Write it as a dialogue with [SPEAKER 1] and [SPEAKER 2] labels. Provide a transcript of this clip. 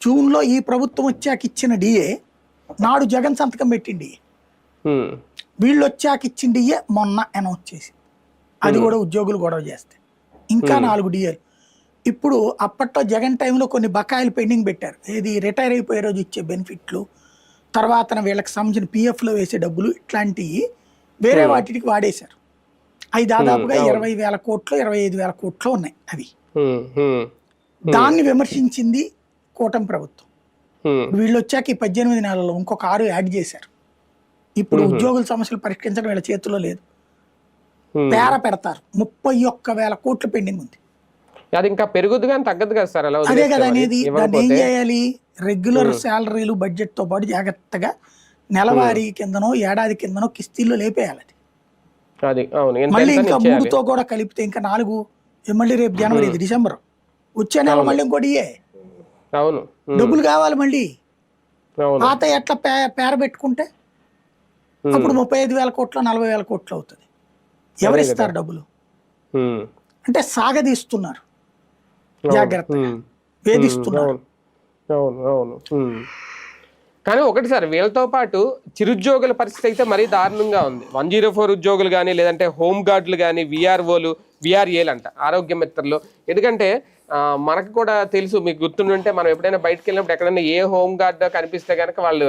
[SPEAKER 1] జూన్లో ఈ ప్రభుత్వం వచ్చాక ఇచ్చిన డిఏ నాడు జగన్ సంతకం పెట్టిండి, వీళ్ళు వచ్చాక ఇచ్చిన డిఏ మొన్న అనౌన్స్ చేసి అది కూడా ఉద్యోగులు గొడవ చేస్తే ఇంకా 4 డిఏలు. ఇప్పుడు అప్పట్లో జగన్ టైంలో కొన్ని బకాయిలు పెండింగ్ పెట్టారు, ఏది రిటైర్ అయిపోయే రోజు ఇచ్చే బెనిఫిట్లు, తర్వాత వీళ్ళకి సంబంధించిన పిఎఫ్లో వేసే డబ్బులు, ఇట్లాంటివి వేరే వాటికి వాడేశారు. అవి దాదాపుగా 20,000 కోట్లు 25,000 కోట్లు ఉన్నాయి అవి. దాన్ని విమర్శించింది కూటమి ప్రభుత్వం. వీళ్ళు వచ్చాక ఈ 18 నెలల్లో ఇంకొక 6 యాడ్ చేశారు. ఇప్పుడు ఉద్యోగుల సమస్యలు పరిష్కరించడం వీళ్ళ చేతుల్లో లేదు, పేర పెడతారు. 31,000 కోట్లు పెండింగ్ ఉంది.
[SPEAKER 2] అది ఇంకా పెరుగుద్ది కానీ తగ్గదు కదా సార్.
[SPEAKER 1] అదే కదా అనేది. దాన్ని ఏం చేయాలి, రెగ్యులర్ శాలరీలు బడ్జెట్ తో పాటు జాగ్రత్తగా నెలవారీ కిందనో ఏడాది కిందనో కిస్తీల్లో లేపేయాలి. అది మళ్ళీ ఇంకా 3తో కూడా కలిపితే ఇంకా 4, మళ్ళీ రేపు జనవరి, ఇది డిసెంబర్, వచ్చే నెల మళ్ళీ ఇంకోటి డబ్బులు కావాలి మళ్ళీ. పాత ఎట్లా పేర పెట్టుకుంటే అప్పుడు 35,000 కోట్లు 40,000 కోట్లు అవుతుంది. ఎవరిస్తారు డబ్బులు అంటే సాగదీస్తున్నారు, జాగ్రత్తగా వేధిస్తున్నారు.
[SPEAKER 2] కానీ ఒకటి సార్, వీళ్ళతో పాటు చిరుద్యోగుల పరిస్థితి అయితే మరీ దారుణంగా ఉంది. 104 ఉద్యోగులు కానీ, లేదంటే హోమ్ గార్డులు కానీ, విఆర్ఓలు, విఆర్ఏలు అంట, ఆరోగ్య మిత్రులు. ఎందుకంటే మనకు కూడా తెలుసు, మీకు గుర్తుంటే మనం ఎప్పుడైనా బయటకు వెళ్ళినప్పుడు ఎక్కడైనా ఏ హోమ్ గార్డ్ కనిపిస్తే కనుక వాళ్ళు